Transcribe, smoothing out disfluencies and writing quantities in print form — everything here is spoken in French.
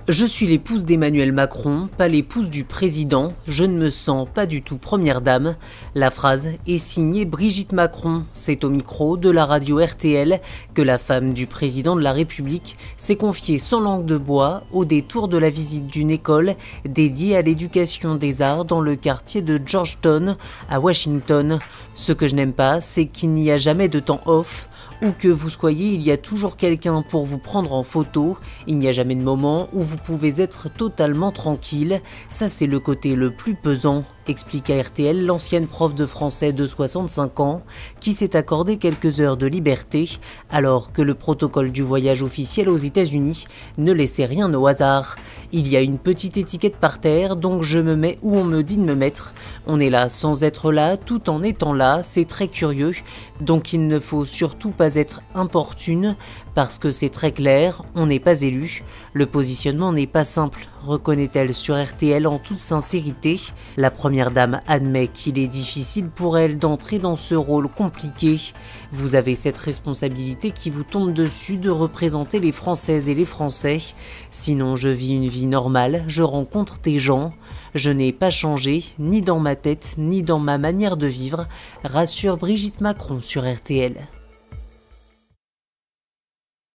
Je suis l'épouse d'Emmanuel Macron, pas l'épouse du président, je ne me sens pas du tout première dame. La phrase est signée Brigitte Macron. C'est au micro de la radio RTL que la femme du président de la République s'est confiée sans langue de bois au détour de la visite d'une école dédiée à l'éducation des arts dans le quartier de Georgetown à Washington. Ce que je n'aime pas, c'est qu'il n'y a jamais de temps off. Où que vous soyez, il y a toujours quelqu'un pour vous prendre en photo, il n'y a jamais de moment où vous pouvez être totalement tranquille, ça c'est le côté le plus pesant, explique à RTL l'ancienne prof de français de 65 ans, qui s'est accordé quelques heures de liberté, alors que le protocole du voyage officiel aux États-Unis ne laissait rien au hasard. Il y a une petite étiquette par terre, donc je me mets où on me dit de me mettre. On est là sans être là, tout en étant là, c'est très curieux, donc il ne faut surtout pas être importune, parce que c'est très clair, on n'est pas élu. Le positionnement n'est pas simple, reconnaît-elle sur RTL en toute sincérité. La première dame admet qu'il est difficile pour elle d'entrer dans ce rôle compliqué. Vous avez cette responsabilité qui vous tombe dessus de représenter les Françaises et les Français. Sinon, je vis une vie normale, je rencontre des gens. Je n'ai pas changé, ni dans ma tête, ni dans ma manière de vivre, rassure Brigitte Macron sur RTL.